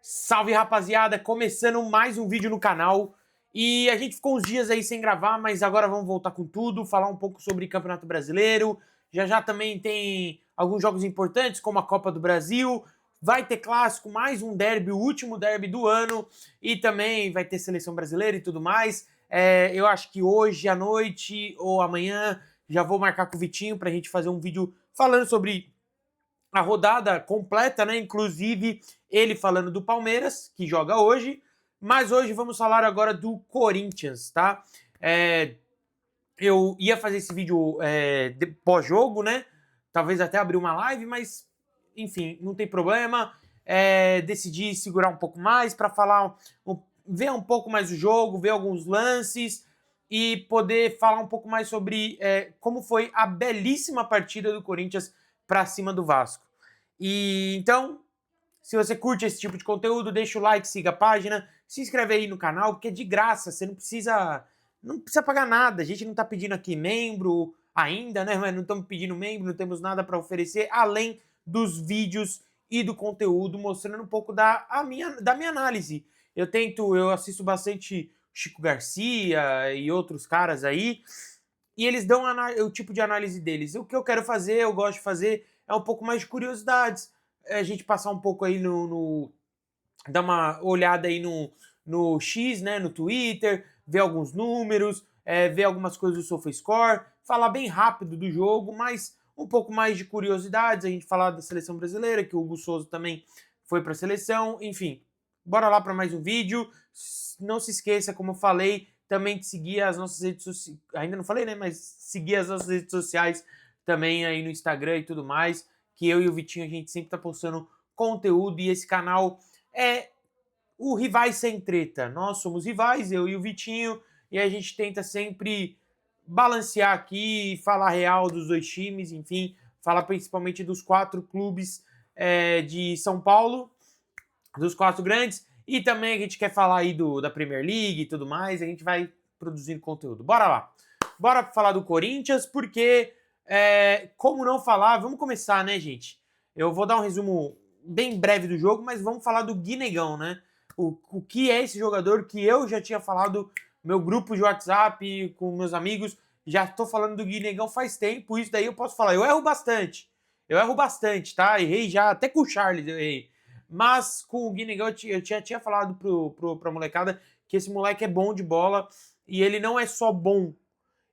Salve, rapaziada, começando mais um vídeo no canal. E a gente ficou uns dias aí sem gravar, mas agora vamos voltar com tudo, falar um pouco sobre Campeonato Brasileiro. Já também tem alguns jogos importantes, como a Copa do Brasil. Vai ter clássico, mais um derby, o último derby do ano. E também vai ter seleção brasileira e tudo mais. Eu acho que hoje à noite ou amanhã já vou marcar com o Vitinho pra gente fazer um vídeo falando sobre a rodada completa, né? Inclusive ele falando do Palmeiras, que joga hoje. Mas hoje vamos falar agora do Corinthians, tá? Eu ia fazer esse vídeo pós-jogo, né? Talvez até abrir uma live, mas enfim, não tem problema. Decidi segurar um pouco mais para falar, ver um pouco mais o jogo, ver alguns lances e poder falar um pouco mais sobre como foi a belíssima partida do Corinthians para cima do Vasco. E então, se você curte esse tipo de conteúdo, deixa o like, siga a página, se inscreve aí no canal, porque é de graça, você não precisa pagar nada. A gente não tá pedindo aqui membro ainda, né? Mas não estamos pedindo membro, não temos nada para oferecer além dos vídeos e do conteúdo mostrando um pouco da minha análise. Eu assisto bastante Chico Garcia e outros caras aí, e eles dão o tipo de análise deles. O que eu quero fazer, eu gosto de fazer, é um pouco mais de curiosidades. A gente passar um pouco aí dar uma olhada aí no X, né, no Twitter, ver alguns números, ver algumas coisas do SofaScore, falar bem rápido do jogo, mas um pouco mais de curiosidades, a gente falar da seleção brasileira, que o Hugo Souza também foi para a seleção, enfim. Bora lá para mais um vídeo. Não se esqueça, como eu falei, também de seguir as nossas redes sociais. Ainda não falei, né? Mas seguir as nossas redes sociais também aí no Instagram e tudo mais. Que eu e o Vitinho, a gente sempre tá postando conteúdo. E esse canal é o Rivais Sem Treta. Nós somos rivais, eu e o Vitinho. E a gente tenta sempre balancear aqui, falar real dos dois times, enfim. Falar principalmente dos 4 clubes de São Paulo, dos 4 grandes. E também a gente quer falar aí da Premier League e tudo mais. A gente vai produzindo conteúdo. Bora lá. Bora falar do Corinthians, porque como não falar, vamos começar, né, gente? Eu vou dar um resumo bem breve do jogo, mas vamos falar do Guinegão, né? O que é esse jogador que eu já tinha falado no meu grupo de WhatsApp com meus amigos. Já tô falando do Guinegão faz tempo, isso daí eu posso falar. Eu erro bastante, tá? Errei já, até com o Charles eu errei. Mas com o Guinegão eu tinha falado pra molecada que esse moleque é bom de bola e ele não é só bom,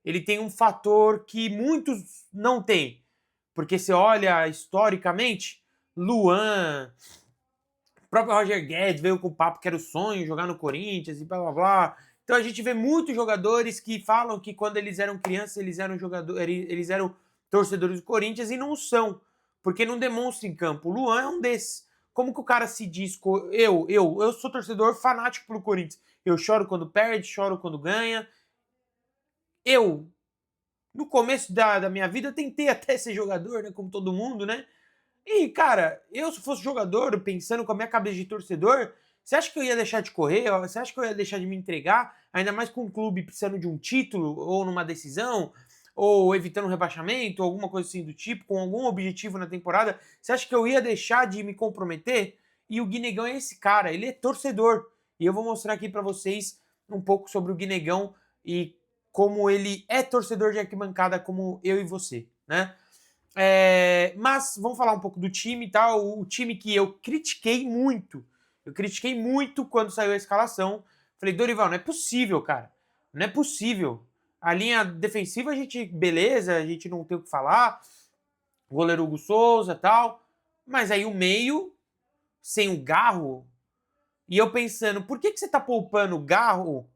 ele tem um fator que muitos não têm. Porque você olha historicamente, Luan, o próprio Roger Guedes veio com o papo que era o sonho jogar no Corinthians e blá blá blá. Então a gente vê muitos jogadores que falam que quando eles eram crianças eles eram torcedores do Corinthians e não são, porque não demonstram em campo. O Luan é um desses. Como que o cara se diz? Eu sou torcedor fanático pro Corinthians. Eu choro quando perde, choro quando ganha. Eu, no começo da minha vida, eu tentei até ser jogador, né? Como todo mundo, né? E, cara, eu se fosse jogador, pensando com a minha cabeça de torcedor, você acha que eu ia deixar de correr? Você acha que eu ia deixar de me entregar? Ainda mais com um clube precisando de um título, ou numa decisão, ou evitando um rebaixamento, ou alguma coisa assim do tipo, com algum objetivo na temporada. Você acha que eu ia deixar de me comprometer? E o Guinegão é esse cara, ele é torcedor. E eu vou mostrar aqui pra vocês um pouco sobre o Guinegão e como ele é torcedor de arquibancada como eu e você, né? Mas vamos falar um pouco do time e tal. O time que eu critiquei muito. Eu critiquei muito quando saiu a escalação. Falei, Dorival, não é possível, cara. Não é possível. A linha defensiva, a gente, beleza, a gente não tem o que falar. Goleiro Hugo Souza e tal. Mas aí o meio, sem o Garro. E eu pensando, por que você tá poupando o Garro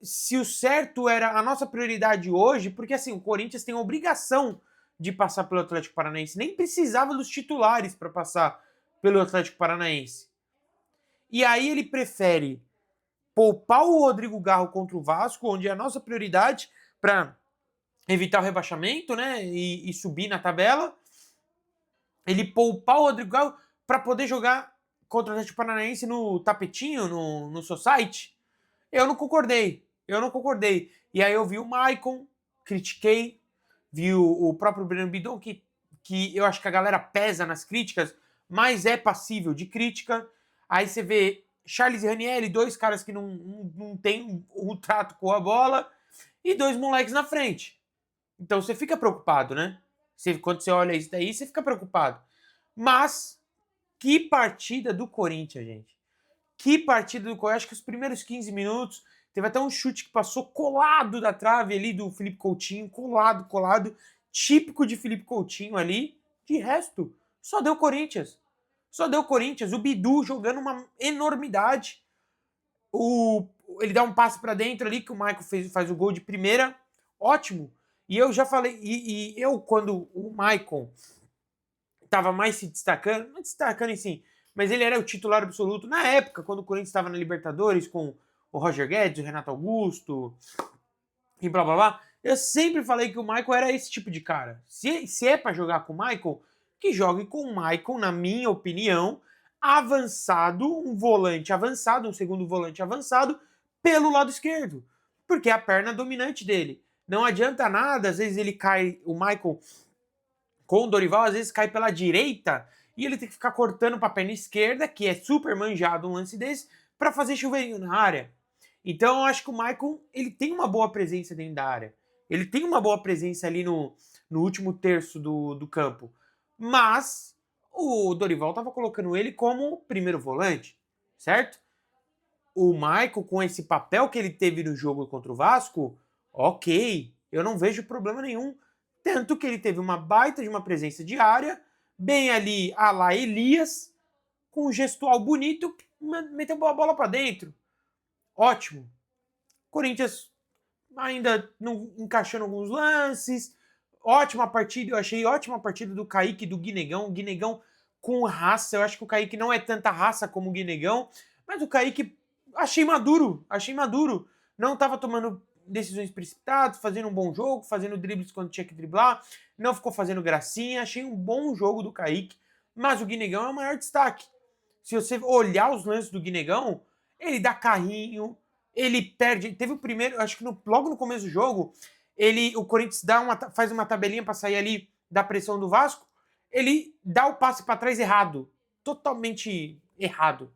se o certo era a nossa prioridade hoje? Porque assim, o Corinthians tem a obrigação de passar pelo Atlético Paranaense. Nem precisava dos titulares para passar pelo Atlético Paranaense. E aí ele prefere poupar o Rodrigo Garro contra o Vasco, onde é a nossa prioridade para evitar o rebaixamento, né, e subir na tabela. Ele poupar o Rodrigo Garro para poder jogar contra o Atlético Paranaense no tapetinho, no society. Eu não concordei. E aí eu vi o Maicon, critiquei, vi o próprio Breno Bidon, que eu acho que a galera pesa nas críticas, mas é passível de crítica. Aí você vê Charles e Ranieri, dois caras que não tem o trato com a bola, e dois moleques na frente. Então você fica preocupado, né? Quando você olha isso daí, você fica preocupado. Mas, que partida do Corinthians, gente. Que partida do Corinthians. Acho que os primeiros 15 minutos, teve até um chute que passou colado da trave ali do Felipe Coutinho. Colado. Típico de Felipe Coutinho ali. De resto, só deu Corinthians. Só deu Corinthians. O Bidu jogando uma enormidade. Ele dá um passe para dentro ali, que o Michael faz o gol de primeira. Ótimo. E eu já falei, quando o Michael estava mais se destacando, não destacando em si, mas ele era o titular absoluto na época, quando o Corinthians estava na Libertadores com o Roger Guedes, o Renato Augusto e blá blá blá. Eu sempre falei que o Michael era esse tipo de cara. Se é para jogar com o Michael, que jogue com o Michael, na minha opinião, avançado, um volante avançado, um segundo volante avançado, pelo lado esquerdo. Porque é a perna dominante dele. Não adianta nada, às vezes ele cai, o Michael com o Dorival, às vezes cai pela direita e ele tem que ficar cortando para a perna esquerda, que é super manjado um lance desse, para fazer chuveirinho na área. Então eu acho que o Michael, ele tem uma boa presença dentro da área. Ele tem uma boa presença ali no último terço do campo. Mas o Dorival estava colocando ele como primeiro volante, certo? O Michael, com esse papel que ele teve no jogo contra o Vasco, ok, eu não vejo problema nenhum. Tanto que ele teve uma baita de uma presença de área, bem ali a lá Elias, com um gestual bonito, meteu a bola para dentro. Ótimo. Corinthians ainda não encaixando alguns lances. Ótima partida, eu achei ótima partida do Kaique e do Guinegão. O Guinegão com raça, eu acho que o Kaique não é tanta raça como o Guinegão, mas o Kaique achei maduro. Não estava tomando decisões precipitadas, fazendo um bom jogo, fazendo dribles quando tinha que driblar, não ficou fazendo gracinha. Achei um bom jogo do Kaique, mas o Guinegão é o maior destaque. Se você olhar os lances do Guinegão, ele dá carrinho, ele perde. Teve o primeiro, acho que logo no começo do jogo, o Corinthians faz uma tabelinha para sair ali da pressão do Vasco, ele dá o passe para trás errado, totalmente errado,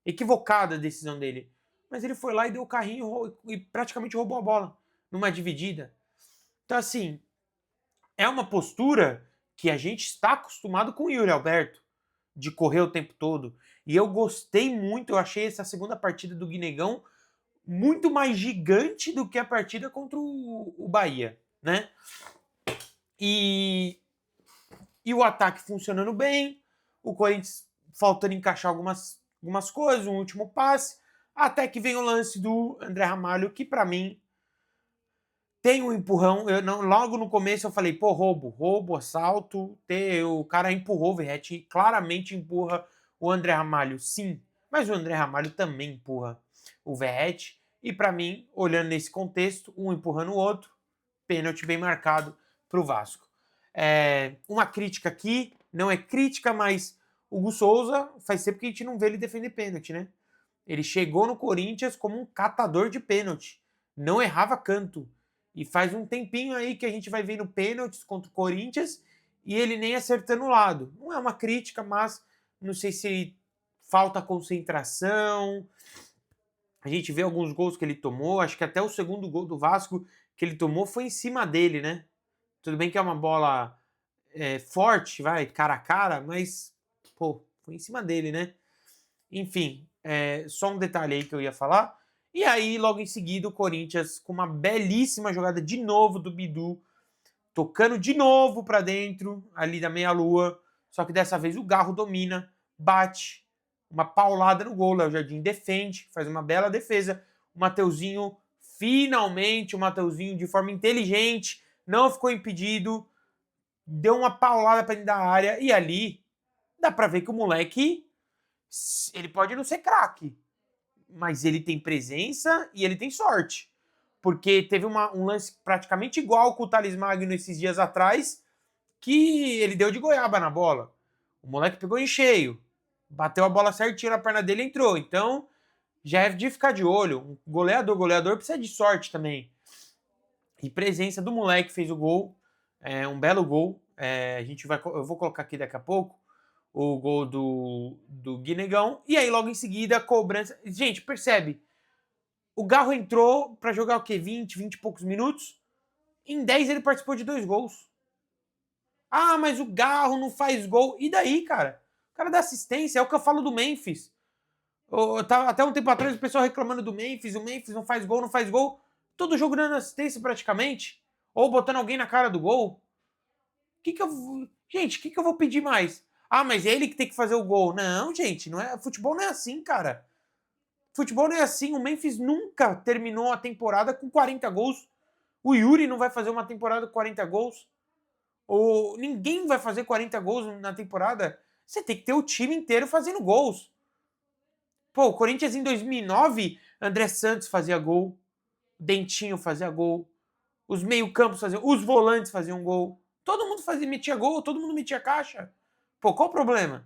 equivocada a decisão dele. Mas ele foi lá e deu o carrinho e praticamente roubou a bola numa dividida. Então, assim, é uma postura que a gente está acostumado com o Yuri Alberto, de correr o tempo todo. E eu gostei muito, eu achei essa segunda partida do Guinegão muito mais gigante do que a partida contra o Bahia, né? E o ataque funcionando bem, o Corinthians faltando encaixar algumas coisas, um último passe, até que vem o lance do André Ramalho, que para mim tem um empurrão. Logo no começo eu falei, pô, roubo, assalto. O cara empurrou o Verratti, claramente empurra o André Ramalho, sim. Mas o André Ramalho também empurra o Verratti. E para mim, olhando nesse contexto, um empurrando o outro, pênalti bem marcado para o Vasco. Uma crítica aqui, não é crítica, mas o Hugo Souza faz tempo que a gente não vê ele defender pênalti, né? Ele chegou no Corinthians como um catador de pênalti, não errava canto. E faz um tempinho aí que a gente vai vendo pênaltis contra o Corinthians e ele nem acertando o lado. Não é uma crítica, mas não sei se falta concentração. A gente vê alguns gols que ele tomou, acho que até o segundo gol do Vasco que ele tomou foi em cima dele, né? Tudo bem que é uma bola forte, vai, cara a cara, mas, pô, foi em cima dele, né? Enfim, só um detalhe aí que eu ia falar. E aí, logo em seguida, o Corinthians, com uma belíssima jogada de novo do Bidu, tocando de novo para dentro, ali da meia-lua. Só que dessa vez o Garro domina, bate, uma paulada no gol. Léo Jardim defende, faz uma bela defesa. O Mateuzinho, finalmente, o Mateuzinho, de forma inteligente, não ficou impedido, deu uma paulada para dentro da área. E ali, dá para ver que o moleque, ele pode não ser craque, mas ele tem presença e ele tem sorte. Porque teve um lance praticamente igual com o Thales Magno esses dias atrás, que ele deu de goiaba na bola. O moleque pegou em cheio, bateu a bola certinho na perna dele e entrou. Então, já é de ficar de olho. Um goleador precisa de sorte também. E presença do moleque fez o gol, um belo gol. Eu vou colocar aqui daqui a pouco o gol do Guinegão, e aí logo em seguida a cobrança. Gente, percebe? O Garro entrou pra jogar o quê? 20 e poucos minutos? Em 10 ele participou de 2 gols. Ah, mas o Garro não faz gol. E daí, cara? O cara dá assistência, é o que eu falo do Memphis. Até um tempo atrás o pessoal reclamando do Memphis, o Memphis não faz gol, não faz gol. Todo jogo dando assistência praticamente. Ou botando alguém na cara do gol. Gente, o que eu vou pedir mais? Ah, mas é ele que tem que fazer o gol. Não, gente, não é, futebol não é assim, cara. Futebol não é assim. O Memphis nunca terminou a temporada com 40 gols. O Yuri não vai fazer uma temporada com 40 gols. Ou ninguém vai fazer 40 gols na temporada. Você tem que ter o time inteiro fazendo gols. Pô, o Corinthians em 2009, André Santos fazia gol, Dentinho fazia gol, os meio-campos faziam, os volantes faziam gol. Todo mundo metia gol, todo mundo metia caixa. Pô, qual o problema?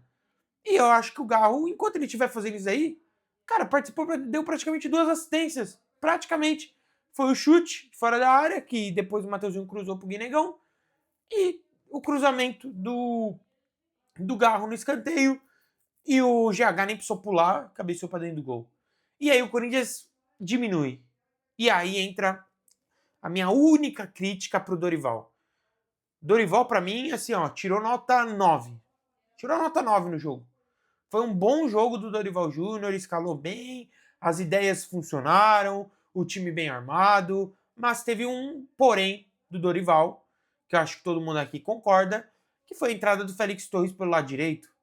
E eu acho que o Garro, enquanto ele estiver fazendo isso aí, cara, participou, deu praticamente 2 assistências. Praticamente. Foi o chute fora da área, que depois o Mateuzinho cruzou pro Guinegão. E o cruzamento do Garro no escanteio. E o GH nem precisou pular, cabeceou pra dentro do gol. E aí o Corinthians diminui. E aí entra a minha única crítica pro Dorival. Dorival, pra mim, assim, ó, tirou nota 9. Tirou nota 9 no jogo. Foi um bom jogo do Dorival Júnior, escalou bem, as ideias funcionaram, o time bem armado, mas teve um porém do Dorival, que eu acho que todo mundo aqui concorda, que foi a entrada do Félix Torres pelo lado direito.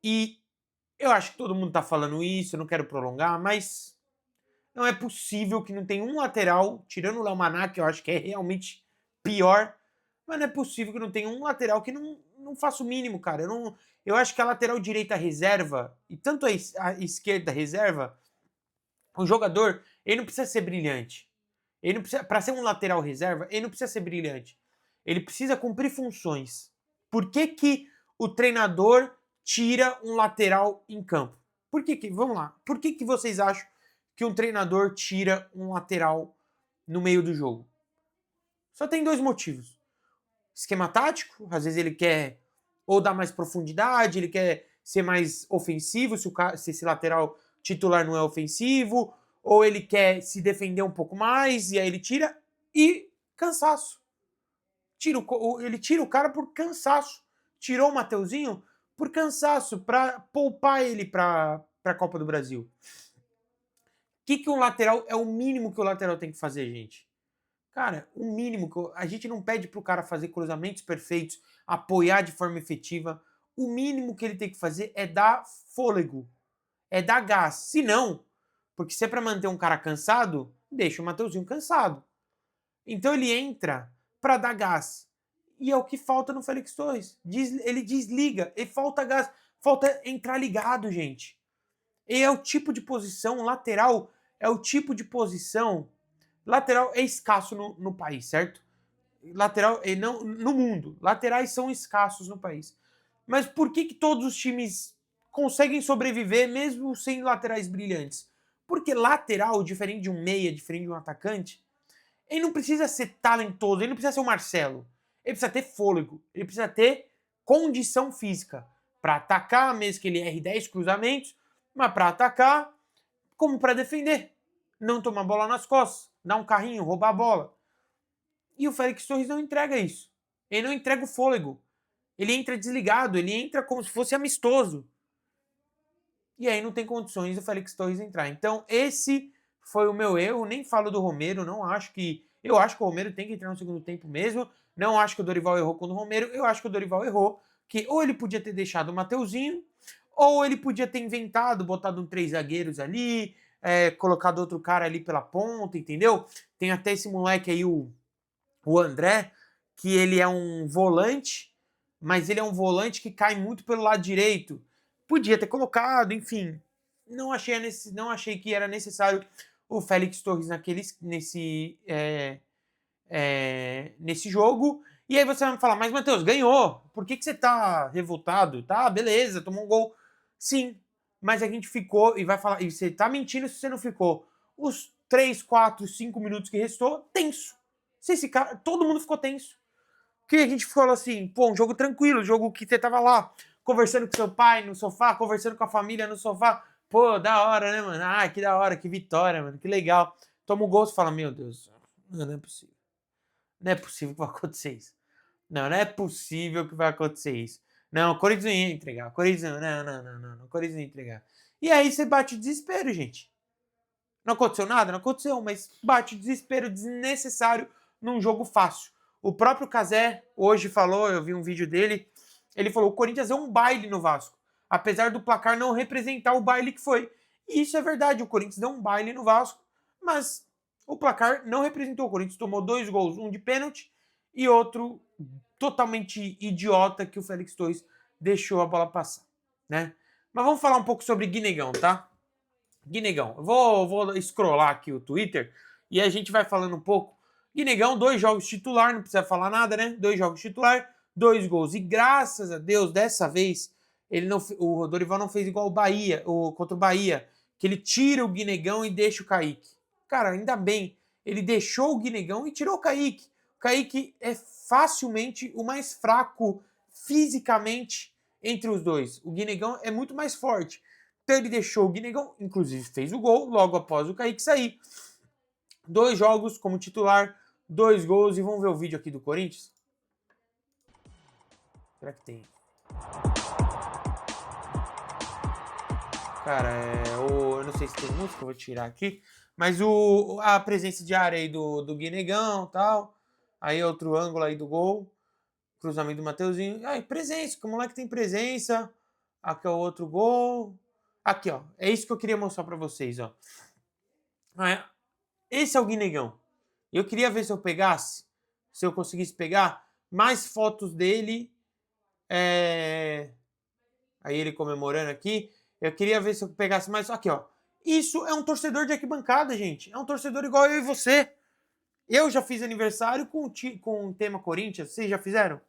E eu acho que todo mundo tá falando isso, eu não quero prolongar, mas não é possível que não tenha um lateral, tirando o Léo Maná, que eu acho que é realmente pior, mas não é possível que não tenha um lateral que não faça o mínimo, cara. Eu acho que a lateral direita reserva, e tanto a esquerda reserva, o jogador, ele não precisa ser brilhante. Ele não precisa, para ser um lateral reserva, ele não precisa ser brilhante. Ele precisa cumprir funções. Por que o treinador tira um lateral em campo? Vamos lá, por que vocês acham que um treinador tira um lateral no meio do jogo? Só tem 2 motivos. Esquema tático, às vezes ele quer ou dar mais profundidade, ele quer ser mais ofensivo, se esse lateral titular não é ofensivo, ou ele quer se defender um pouco mais, e aí ele tira, e cansaço. Ele tira o cara por cansaço. Tirou o Mateuzinho por cansaço, para poupar ele para a Copa do Brasil. Que um lateral é o mínimo que o lateral tem que fazer, gente? Cara, o mínimo que a gente não pede pro cara fazer cruzamentos perfeitos, apoiar de forma efetiva. O mínimo que ele tem que fazer é dar fôlego, é dar gás. Se não, porque se é para manter um cara cansado, deixa o Mateuzinho cansado. Então ele entra para dar gás. E é o que falta no Félix Torres. Ele desliga, e falta gás, falta entrar ligado, gente. E é o tipo de posição, lateral é o tipo de posição. Lateral é escasso no país, certo? Lateral, não, no mundo. Laterais são escassos no país. Mas por que todos os times conseguem sobreviver mesmo sem laterais brilhantes? Porque lateral, diferente de um meia, diferente de um atacante, ele não precisa ser talentoso, ele não precisa ser o Marcelo. Ele precisa ter fôlego, ele precisa ter condição física para atacar, mesmo que ele erre 10 cruzamentos, mas para atacar como para defender. Não tomar bola nas costas, dar um carrinho, roubar a bola. E o Félix Torres não entrega isso. Ele não entrega o fôlego. Ele entra desligado, ele entra como se fosse amistoso. E aí não tem condições do Félix Torres entrar. Então esse foi o meu erro. Nem falo do Romero, não acho que... Eu acho que o Romero tem que entrar no segundo tempo mesmo. Não acho que o Dorival errou com o Romero. Eu acho que o Dorival errou. Que ou ele podia ter deixado o Mateuzinho, ou ele podia ter inventado, botado 3 zagueiros ali, colocado outro cara ali pela ponta, entendeu? Tem até esse moleque aí, o André, que ele é um volante, mas ele é um volante que cai muito pelo lado direito. Podia ter colocado, enfim. Não achei que era necessário o Félix Torres nesse jogo. E aí você vai me falar, mas Matheus, ganhou. Por que você tá revoltado? Tá, beleza, tomou um gol. Sim, mas a gente ficou, e vai falar, e você tá mentindo se você não ficou os 3, 4, 5 minutos que restou tenso. Se esse cara, todo mundo ficou tenso. que a gente falou assim, pô, um jogo tranquilo, um jogo que você tava lá, conversando com seu pai no sofá, conversando com a família no sofá. Pô, da hora, né, mano? Ah, que da hora, que vitória, mano, que legal. Toma o gol, você fala, meu Deus, não é possível. Não é possível que vai acontecer isso. Não é possível que vai acontecer isso. Não, o Corinthians não ia entregar. O Corinthians não. O Corinthians não ia entregar. E aí você bate o desespero, gente. Não aconteceu nada? Não aconteceu, mas bate o desespero desnecessário num jogo fácil. O próprio Cazé hoje falou, eu vi um vídeo dele, ele falou, o Corinthians é um baile no Vasco. Apesar do placar não representar o baile que foi. E isso é verdade, o Corinthians deu um baile no Vasco, mas o placar não representou. O Corinthians tomou 2 gols, um de pênalti e outro totalmente idiota que o Félix Torres deixou a bola passar, né? Mas vamos falar um pouco sobre Guinegão, tá? Guinegão, eu vou scrollar aqui o Twitter e a gente vai falando um pouco. Guinegão, 2 jogos titular, não precisa falar nada, né? 2 jogos titular, 2 gols. E graças a Deus, dessa vez, o Dorival não fez igual o Bahia, contra o Bahia, que ele tira o Guinegão e deixa o Kaique. Cara, ainda bem, ele deixou o Guinegão e tirou o Kaique. O Kaique é facilmente o mais fraco fisicamente entre os dois. O Guinegão é muito mais forte. Então ele deixou o Guinegão, inclusive fez o gol logo após o Kaique sair. 2 jogos como titular, 2 gols. E vamos ver o vídeo aqui do Corinthians? Será que tem? Cara, eu não sei se tem música, eu vou tirar aqui. Mas a presença de área aí do Guinegão e tal. Aí outro ângulo aí do gol. Cruzamento do Mateuzinho. Aí, presença, o moleque tem presença. Aqui é o outro gol. Aqui, ó. É isso que eu queria mostrar pra vocês, ó. Esse é o Guinegão. Eu queria ver se eu pegasse, se eu conseguisse pegar mais fotos dele. Aí ele comemorando aqui. Eu queria ver se eu pegasse mais. Aqui, ó. Isso é um torcedor de arquibancada, gente. É um torcedor igual eu e você. Eu já fiz aniversário com o tema Corinthians. Vocês já fizeram?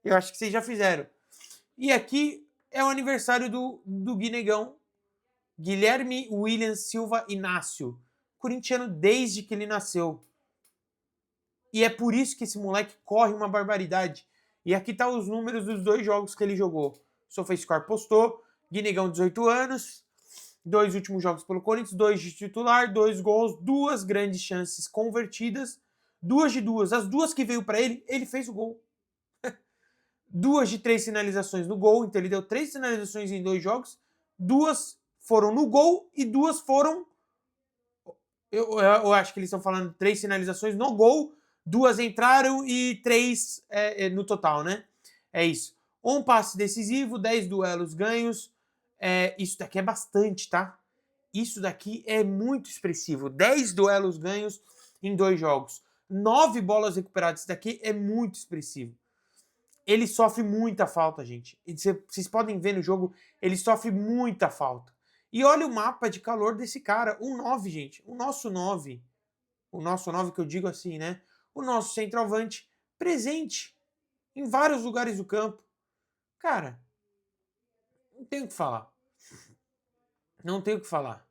Eu acho que vocês já fizeram. E aqui é o aniversário do Guinegão. Guilherme William Silva Inácio. Corintiano desde que ele nasceu. E é por isso que esse moleque corre uma barbaridade. E aqui tá os números dos 2 jogos que ele jogou. SofaScore postou. Guinegão, 18 anos. 2 últimos jogos pelo Corinthians. 2 de titular, 2 gols, 2 grandes chances convertidas. 2 de 2. As 2 que veio para ele fez o gol. 2 de 3 finalizações no gol. Então ele deu 3 finalizações em 2 jogos. 2 foram no gol e 2 foram... Eu acho que eles estão falando 3 finalizações no gol, 2 entraram e 3 no total, né? É isso. 1 passe decisivo, 10 duelos ganhos. Isso daqui é bastante, tá? Isso daqui é muito expressivo. 10 duelos ganhos em 2 jogos. 9 bolas recuperadas. Isso daqui é muito expressivo. Ele sofre muita falta, gente. Vocês podem ver no jogo, ele sofre muita falta. E olha o mapa de calor desse cara. Um 9, gente. O nosso 9. O nosso 9 que eu digo assim, né? O nosso centroavante presente em vários lugares do campo. Cara, não tenho o que falar. Não tenho o que falar.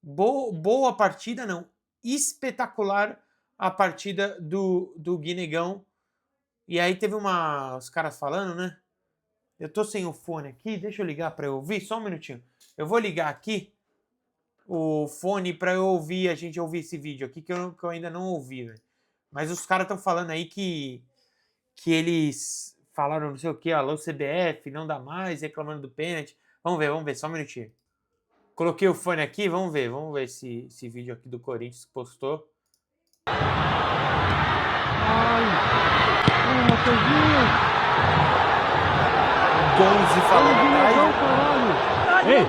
Boa partida, não. Espetacular a partida do Guinegão. E aí teve os caras falando, né? Eu tô sem o fone aqui, deixa eu ligar pra eu ouvir, só um minutinho. Eu vou ligar aqui o fone pra eu ouvir, a gente ouvir esse vídeo aqui, que eu ainda não ouvi, velho. Mas os caras estão falando aí que eles falaram não sei o que, alô CBF, não dá mais, reclamando do pênalti. Vamos ver, só um minutinho. Coloquei o fone aqui, vamos ver esse vídeo aqui do Corinthians que postou. Gonzi falando atrás. Ei,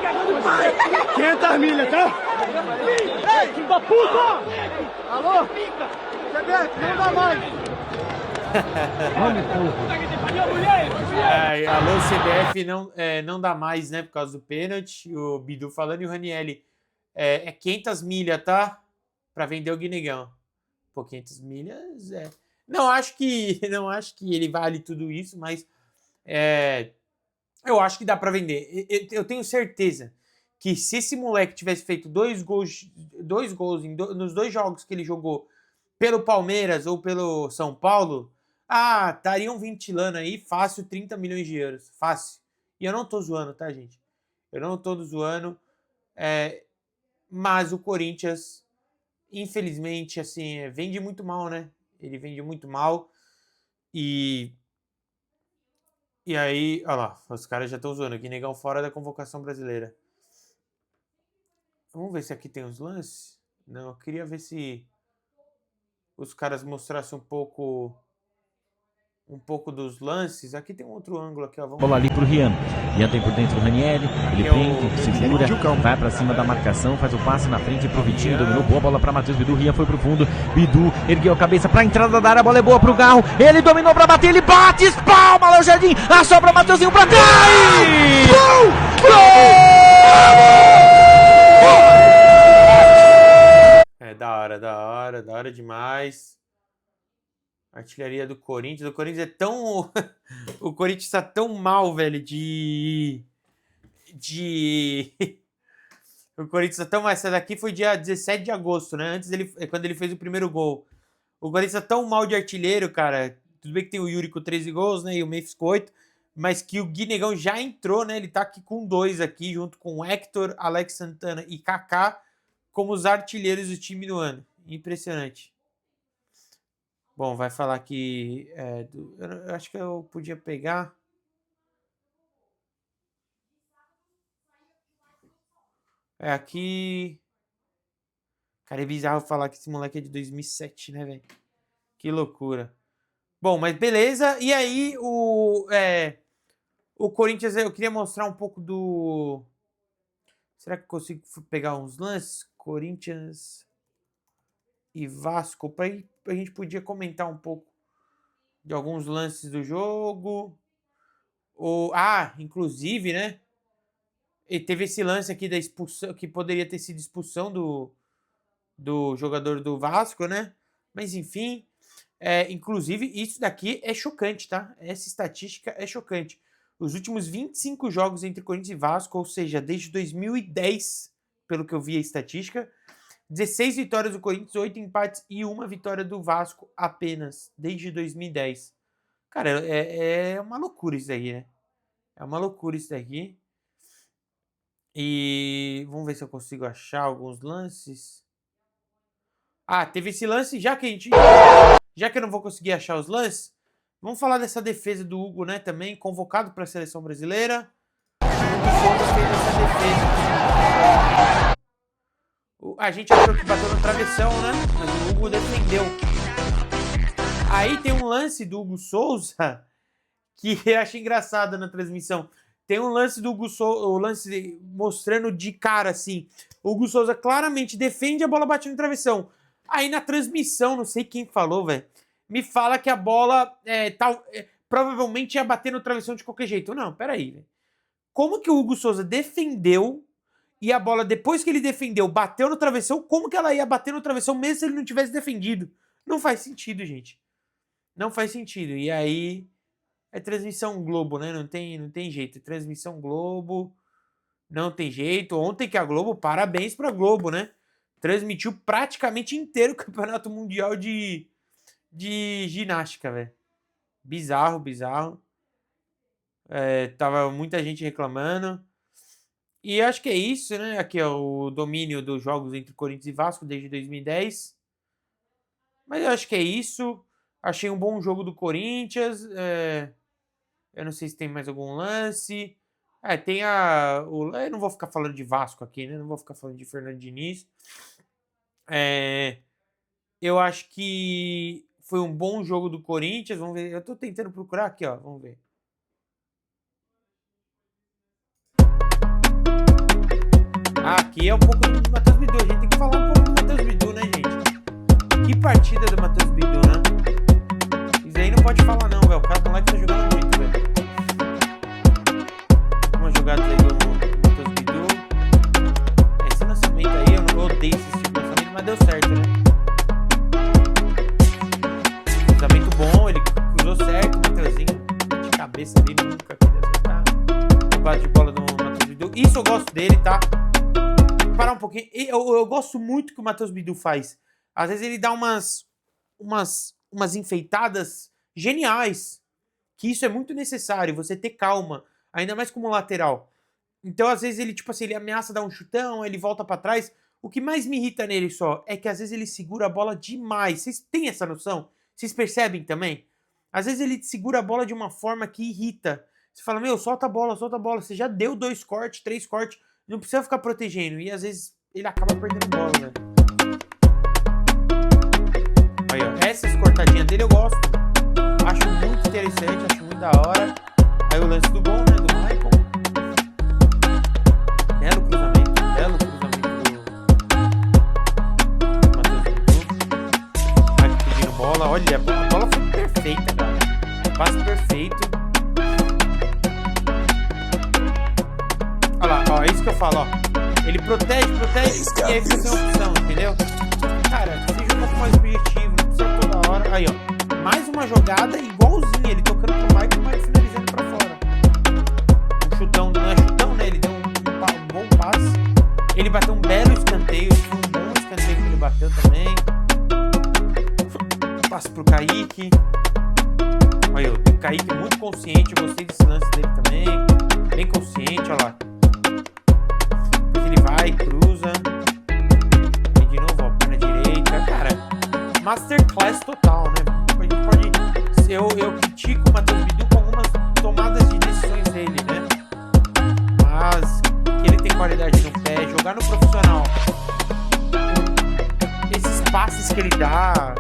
500 milhas, tá? Ei, filho da puta! Alô? CBF, não dá mais! Alô, CBF, não dá mais, né? Por causa do pênalti. O Bidu falando e o Ranieri. 500 milhas, tá? Pra vender o Guinegão. Pô, 500 milhas Não acho que ele vale tudo isso, mas eu acho que dá pra vender. Eu tenho certeza que se esse moleque tivesse feito 2 gols nos 2 jogos que ele jogou pelo Palmeiras ou pelo São Paulo, Ah, estariam ventilando aí fácil 30 milhões de euros. Fácil. E eu não tô zoando, tá, gente? Eu não tô zoando. Mas o Corinthians, infelizmente, assim, vende muito mal, né? Ele vende muito mal. E aí, olha lá, os caras já estão zoando aqui, negão fora da convocação brasileira. Vamos ver se aqui tem os lances. Não, eu queria ver se os caras mostrassem um pouco dos lances. Aqui tem um outro ângulo aqui, ó. Vamos... Bola ali pro Rian. Rian tem por dentro o Ranieri. Ele prende, segura, vai pra cima da marcação, faz o passe na frente pro Vitinho, dominou boa bola pra Matheus Bidu. Rian foi pro fundo. Bidu ergueu a cabeça pra entrada da área. A bola é boa pro Garro. Ele dominou pra bater, ele bate, espalma lá o Jardim. A sobra Matheusinho pra trás. Gol! É da hora demais. Artilharia do Corinthians. O Corinthians é tão... o Corinthians tá tão mal, velho, o Corinthians tá tão mal. Essa daqui foi dia 17 de agosto, né? Antes dele... quando ele fez o primeiro gol. O Corinthians tá tão mal de artilheiro, cara. Tudo bem que tem o Yuri com 13 gols, né? E o Memphis com 8. Mas que o Guinegão já entrou, né? Ele tá aqui com 2 aqui, junto com o Hector, Alex Santana e Kaká, como os artilheiros do time do ano. Impressionante. Bom, vai falar que... eu acho que eu podia pegar... aqui... Cara, é bizarro falar que esse moleque é de 2007, né, velho? Que loucura. Bom, mas beleza. E aí, o Corinthians... Eu queria mostrar um pouco do... Será que eu consigo pegar uns lances? Corinthians e Vasco. A gente podia comentar um pouco de alguns lances do jogo. Inclusive, né? E teve esse lance aqui da expulsão, que poderia ter sido expulsão do jogador do Vasco, né? Mas enfim, inclusive isso daqui é chocante, tá? Essa estatística é chocante. Os últimos 25 jogos entre Corinthians e Vasco, ou seja, desde 2010, pelo que eu vi a estatística, 16 vitórias do Corinthians, 8 empates e 1 vitória do Vasco apenas, desde 2010. Cara, é uma loucura isso daí, né? É uma loucura isso daqui. E vamos ver se eu consigo achar alguns lances. Teve esse lance, já que eu não vou conseguir achar os lances, vamos falar dessa defesa do Hugo, né, também, convocado para a seleção brasileira. O Hugo Souza fez essa defesa. A gente achou que bateu no travessão, né, mas o Hugo defendeu. Aí tem um lance do Hugo Souza que eu achei engraçado na transmissão. Tem um lance do Hugo Souza, o lance mostrando de cara, assim. O Hugo Souza claramente defende, a bola bate no travessão. Aí na transmissão, não sei quem falou, velho, me fala que a bola provavelmente ia bater no travessão de qualquer jeito. Não, peraí, velho. Como que o Hugo Souza defendeu e a bola, depois que ele defendeu, bateu no travessão, como que ela ia bater no travessão mesmo se ele não tivesse defendido? Não faz sentido, gente. Não faz sentido. E aí... é transmissão Globo, né? Não tem jeito. É transmissão Globo. Não tem jeito. Ontem que a Globo, parabéns pra Globo, né? Transmitiu praticamente inteiro o Campeonato Mundial de ginástica, velho. Bizarro. Tava muita gente reclamando. E acho que é isso, né? Aqui é o domínio dos jogos entre Corinthians e Vasco desde 2010. Mas eu acho que é isso. Achei um bom jogo do Corinthians. Eu não sei se tem mais algum lance. Tem eu não vou ficar falando de Vasco aqui, né? Não vou ficar falando de Fernando Diniz. Eu acho que foi um bom jogo do Corinthians. Vamos ver. Eu tô tentando procurar aqui, ó. Vamos ver. Aqui é um pouco do Matheus Bidu. A gente tem que falar um pouco do Matheus Bidu, né, gente? Que partida do Matheus Bidu, né? Isso aí não pode falar não, velho. O cara moleque tá jogando muito, velho. Uma jogada aí do Matheus Bidu. Esse lançamento aí, eu odeio esse tipo de lançamento, mas deu certo, né? Lançamento bom, ele cruzou certo, o Matheusinho de cabeça ali, nunca queria acertar. O bate de bola do Matheus Bidu. Isso eu gosto dele, tá? Parar um pouquinho. Eu gosto muito que o Matheus Bidu faz. Às vezes ele dá umas enfeitadas geniais. Que isso é muito necessário, você ter calma, ainda mais como lateral. Então, às vezes, ele, tipo assim, ele ameaça dar um chutão, ele volta pra trás. O que mais me irrita nele só é que às vezes ele segura a bola demais. Vocês têm essa noção? Vocês percebem também? Às vezes ele segura a bola de uma forma que irrita. Você fala, meu, solta a bola, solta a bola. Você já deu 2 cortes, 3 cortes, não precisa ficar protegendo. E às vezes ele acaba perdendo bola, velho. Aí, ó, essas cortadinhas dele eu gosto. Acho muito interessante, acho muito da hora. Aí o lance do gol, né, do Michael. Belo cruzamento do Matheus Bidu. Vai pedindo bola. Olha, a bola foi perfeita, cara. Passe perfeito. Olha lá, ó, é isso que eu falo, ó. Ele protege, e aí fica sem opção, entendeu? Cara, seja um pouco mais objetivo, não precisa toda hora. Aí, ó, mais uma jogada igualzinha, ele tocando pro Michael, mas finalizando pra fora. Um chutão, não é chutão, né? Ele deu um bom passe. Ele bateu um belo escanteio, foi um bom escanteio que ele bateu também. Passe pro Kaique. Olha, o Kaique muito consciente, eu gostei desse lance dele também. Bem consciente, olha lá. Depois ele vai, cruza. E de novo, ó, perna direita. Cara, masterclass total, né? A gente pode... Eu critico o Matheus Bidu com algumas tomadas de decisões dele, né? Mas que ele tem qualidade no pé, jogar no profissional. Esses passes que ele dá,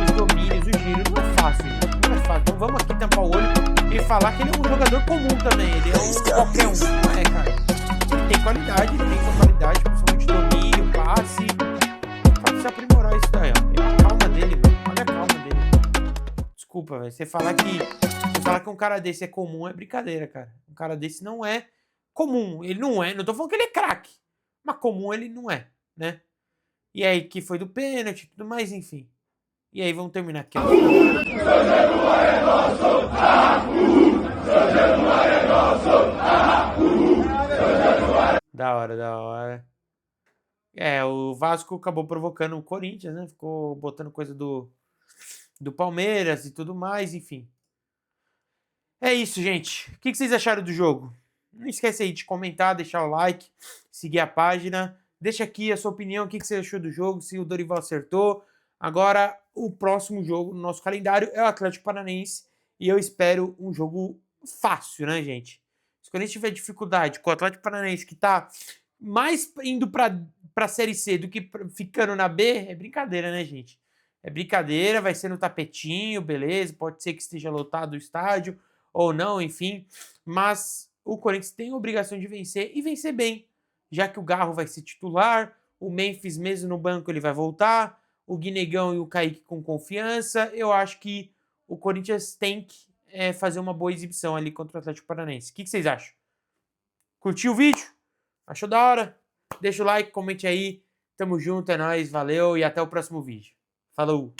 os domínios, o giro, não é fácil, gente. Não é fácil. Então vamos aqui tampar o olho e falar que ele é um jogador comum também. Ele é um qualquer um. Não é, cara. Ele tem qualidade, principalmente domínio, passe. Pode se aprimorar isso daí, ó. Olha a calma dele, mano. Olha a calma dele. Desculpa, velho. Você falar que um cara desse é comum é brincadeira, cara. Um cara desse não é comum. Ele não é. Não tô falando que ele é craque. Mas comum ele não é, né? E aí, que foi do pênalti e tudo mais, enfim. E aí, vamos terminar aqui. Da hora. É, o Vasco acabou provocando o Corinthians, né? Ficou botando coisa do Palmeiras e tudo mais, enfim. É isso, gente. O que vocês acharam do jogo? Não esquece aí de comentar, deixar o like, seguir a página. Deixa aqui a sua opinião, o que você achou do jogo, se o Dorival acertou. Agora, o próximo jogo no nosso calendário é o Atlético Paranaense e eu espero um jogo fácil, né, gente? Se quando a gente tiver dificuldade com o Atlético Paranaense, que tá mais indo pra Série C do que ficando na B, é brincadeira, né, gente? É brincadeira, vai ser no tapetinho, beleza, pode ser que esteja lotado o estádio ou não, enfim. Mas o Corinthians tem a obrigação de vencer e vencer bem, já que o Garro vai ser titular, o Memphis mesmo no banco ele vai voltar, o Guinegão e o Kaique com confiança. Eu acho que o Corinthians tem que fazer uma boa exibição ali contra o Atlético Paranaense. O que vocês acham? Curtiu o vídeo? Achou da hora? Deixa o like, comente aí. Tamo junto, é nóis, valeu e até o próximo vídeo. Falou!